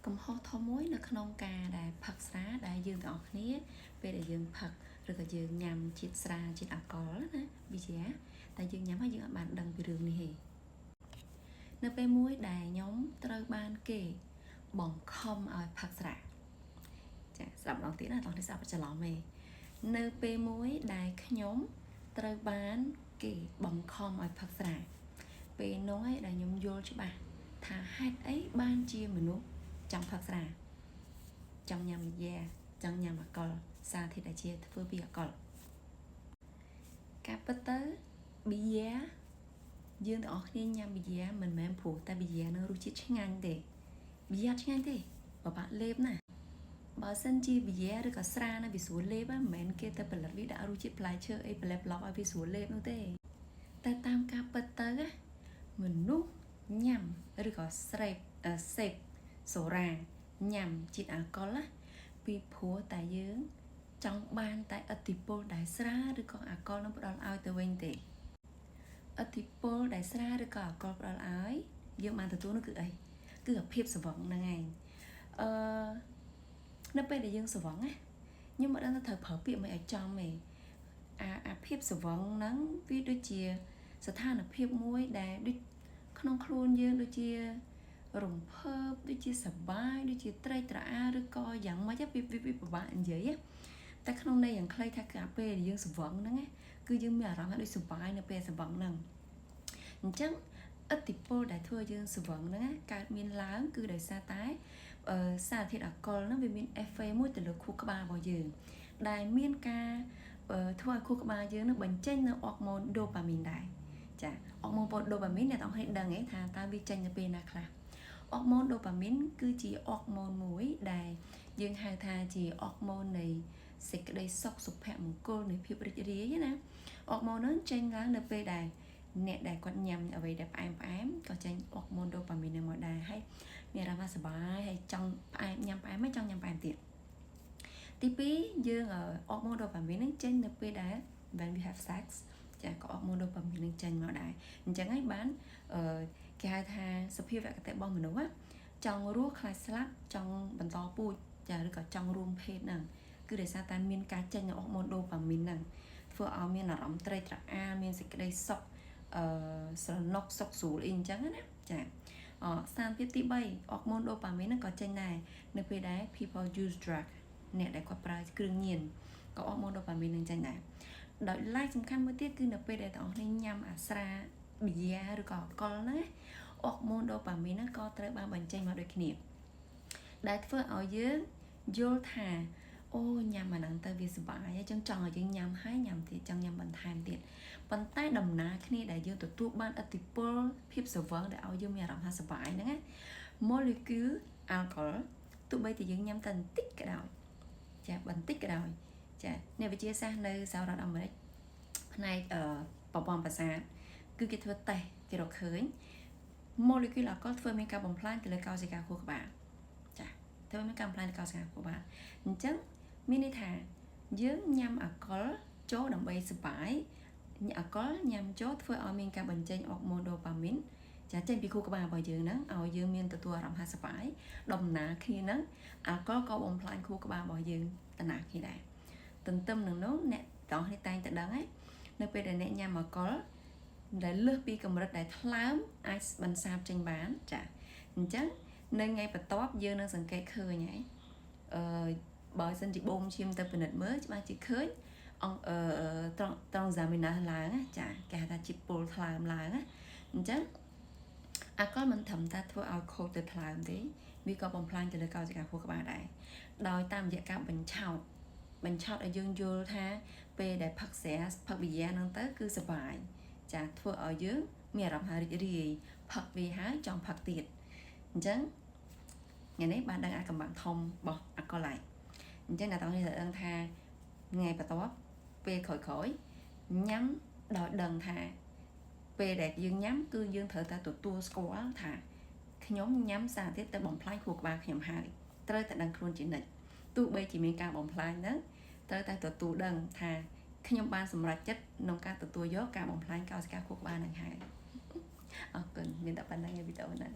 កំហុសធំមួយនៅក្នុងការដែលផឹកស្រាដែលយើងទាំងអស់គ្នាពេលដែលយើងផឹកឬក៏យើងញ៉ាំជាតិស្រាជាតិអាល់កុលណាវាជាតែយើងញ៉ាំហើយយើងអត់បានដឹងពីរឿងនេះទេនៅពេលមួយដែលខ្ញុំត្រូវបានគេបង្ខំឲ្យផឹកស្រាចាស្ដាប់ម្ដងទៀតណាតោះនេះស្ដាប់ច្រឡំទេនៅពេលមួយដែលខ្ញុំត្រូវបានគេបង្ខំឲ្យផឹកស្រាពេលនោះឯងដែលខ្ញុំយល់ច្បាស់ថាហេតុអីបានជាមនុស្សចង់ផឹកស្រាចង់ញ៉ាំប៊ីយ៉ាចង់ញ៉ាំអាល់កុលសារធាតុដែលជាធ្វើពីអាល់កុលការពិតទៅប៊ីយ៉ាយើងទាំងអស់គ្នាញ៉ាំប៊ីយ៉ាមិនមែនព្រោះតែប៊ីយ៉ានឹងរសជាតិឆ្ងាញ់ទេប៊ីយ៉ាឆ្ងាញ់ទេបបាក់លេបណាបើសិនជាប៊ីយ៉ាឬក៏ស្រានៅវាស្រួលលេបមិនមែនគេទៅផលិតវាដាក់រសជាតិផ្លែឈើអីប្រឡេបឡប់ឲ្យវាស្រួលលេបនោះទេតែតាមការពិតទៅមនុស្សញ៉ាំឬក៏សេពសូរ៉ាញ៉ាំជាតិអាល់កុលណាពីព្រោះតែយើងចង់បានតែឥទ្ធិពលដែលស្រាឬក៏អាល់កុលនឹងផ្ដល់ឲ្យទៅវិញទេឥទ្ធិពលដែលស្រាឬក៏អាល់កុលផ្ដល់ឲ្យយើងបានទទួលនោះគឺអីគឺអាភាពស្រវឹងហ្នឹងឯងនៅពេលដែលយើងស្រវឹងណាខ្ញុំមិនដឹងថាត្រូវប្រើពាក្យមិនឲ្យចំទេអាភាពស្រវឹងហ្នឹងវាដូចជាស្ថានភាពមួយដែលដូចក្នុងខ្លួនយើងដូចជារំភើបដូចជាសប្បាយដូចជាត្រេកត្រអាលឬក៏យ៉ាងម៉េចវាពិបាកនិយាយតែក្នុងន័យយ៉ាងខ្លីថាគឺអាពេលយើងស្រវឹងហ្នឹងគឺយើងមានអារម្មណ៍ថាដូចសប្បាយនៅពេលស្រវឹងហ្នឹងអញ្ចឹងឥទ្ធិពលដែលធ្វើយើងស្រវឹងហ្នឹងកើតមានឡើងគឺដោយសារតែសារធាតុអាល់កុលហ្នឹងវាមាន effect មួយទៅលើខួរក្បាលរបស់យើងដែលមានការធ្វើឲ្យខួរក្បាលយើងនឹងបញ្ចេញនៅអរម៉ូនដូប៉ាមីនដែរចាអរម៉ូនដូប៉ាមីនអ្នកទាំងអស់គ្នាដឹងទេថាតើវាចេញទៅពេលណាខ្លះអរម៉ូនដូប៉ាមីនគឺជាអរម៉ូនមួយដែលយើងហៅថាជាអរម៉ូននៃសេចក្តីសុខសុភមង្គលនៃភាពរីករាយណាអរម៉ូនហ្នឹងចេញឡើងនៅពេលដែលអ្នកដែលគាត់ញ៉ាំអ្វីដែលផ្អែមក៏ចេញអរម៉ូនដូប៉ាមីននឹងមកដែរហើយមានអារម្មណ៍ថាសប្បាយហើយចង់ផ្អែមញ៉ាំផ្អែមហើយចង់ញ៉ាំផ្អែមទៀតទី2យើងអរម៉ូនដូប៉ាមីននឹងចេញនៅពេលដែល when we have sex ចាក៏អរម៉ូនដូប៉ាមីននឹងចេញមកដែរអញ្ចឹងហើយបានគេហៅថាសភាវគតិរបស់មនុស្សចង់រស់ខ្លាចស្លាប់ចង់បន្តពូជចាឬក៏ចង់រួមភេទហ្នឹងគឺដោយសារតែមានការចេញនៅអរម៉ូនដូប៉ាមីនហ្នឹងធ្វើឲ្យមានអារម្មណ៍ត្រេកត្រអាលមានសេចក្តីសុខស្រណុកសុខស្រួលអីអញ្ចឹងណាចាសារភាពទី3អរម៉ូនដូប៉ាមីនហ្នឹងក៏ចេញដែរនៅពេលដែល people use drug អ្នកដែលគាត់ប្រើគ្រឿងញៀនក៏អរម៉ូនដូប៉ាមីននឹងចេញដែរដោយឡែកសំខាន់មួយទៀតគឺនៅពេលដែលបងប្អូនញ៉ាំអាស្រាប៊ីយ៉ាឬក៏អាល់កុលហ្នឹងអរម៉ូនដូប៉ាមីនហ្នឹងក៏ត្រូវបានបញ្ចេញមកដូចគ្នាដែលធ្វើឲ្យយើងយល់ថាអូញ៉ាំអាហ្នឹងទៅវាសុបាយអញ្ចឹងចង់ឲ្យយើងញ៉ាំហើយញ៉ាំទៀតចង់ញ៉ាំបន្ថែមទៀតប៉ុន្តែដំណើរគ្នាដែលយើងទទួលបានឥទ្ធិពលភាពស្រវឹងដែលឲ្យយើងមានអារម្មណ៍ថាសុបាយហ្នឹងណា molecule អាល់កុលទោះបីតែយើងញ៉ាំតែបន្តិចក៏ដោយចាបន្តិចក៏ដោយចាអ្នកវិទ្យាសាស្ត្រនៅសហរដ្ឋអាមេរិកផ្នែកប្រព័ន្ធប្រសាទគឺគេធ្វើតេស្តគេរកឃើញ molecule អាល់កុលធ្វើមានការបំផ្លាញទៅលើកោសិកាខួរក្បាលចាធ្វើមានការបំផ្លាញទៅកោសិកាខួរក្បាលអញ្ចឹងមានន័យថាយើងញ៉ាំអាល់កុលចូលដើម្បីសុបាយអាល់កុលញ៉ាំចូលធ្វើឲ្យមានការបញ្ចេញអរម៉ូនដូប៉ាមីនចាចេញពីខួរក្បាលរបស់យើងហ្នឹងឲ្យយើងមានទទួលអារម្មណ៍ថាសុបាយដំណើរគ្នាហ្នឹងអាល់កុលក៏បំផ្លាញខួរក្បាលរបស់យើងដំណើរគ្នាដែរទន្ទឹមនឹងនោះអ្នកទាំងនេះតែងតែដឹងហើយនៅពេលដែលអ្នកញ៉ាំអាល់កុលដែលលើសពីកម្រិតដែលថ្លើមអាចបន្សាបចេញបានចាអញ្ចឹងនៅថ្ងៃបន្ទាប់យើងនឹងសង្កេតឃើញហើយបើសិនជាបូមឈាមទៅពិនិត្យមើលច្បាស់ជាឃើញត្រង់ហ្សាមីណាឡើងចាគេហៅថាជាតិពុលថ្លើមឡើងអញ្ចឹងអាល់កុលមិនត្រឹមតែធ្វើឲ្យខូចទៅថ្លើមទេវាក៏បំផ្លាញទៅលើកោសិកាខួរក្បាលដែរដោយតាមរយៈការបញ្ឆោតឲ្យយើងយល់ថាពេលដែលផឹកស្រាផឹកប៊ីយ៉ាហ្នឹងទៅគឺសុបាយចាធ្វើឲ្យយើងមានអារម្មណ៍រីករាយផឹកវាហើយចង់ផឹកទៀតអញ្ចឹងថ្ងៃនេះបានដឹងអាកំបាំងធំរបស់អាល់កុលហើយអញ្ចឹងអ្នកទាំងនេះត្រូវដឹងថាថ្ងៃបន្ទាប់ពេលក្រោយញ៉ាំដោយដឹងថាពេលដែលយើងញ៉ាំគឺយើងត្រូវតែទទួលស្គាល់ថាខ្ញុំញ៉ាំសារធាតុទៅបំផ្លាញខួរក្បាលខ្ញុំហើយត្រូវតែដឹងខ្លួនជានិច្ចទោះបីជាមានការបំផ្លាញហ្នឹងត្រូវតែទទួលដឹងថាខ្ញុំបានសម្រេចចិត្តក្នុងការទទួលយកការបំផ្លាញកោសិកាខួរក្បាលហ្នឹងហើយអរគុណមានតែប៉ុណ្្នឹងในវីដេអូហ្នឹង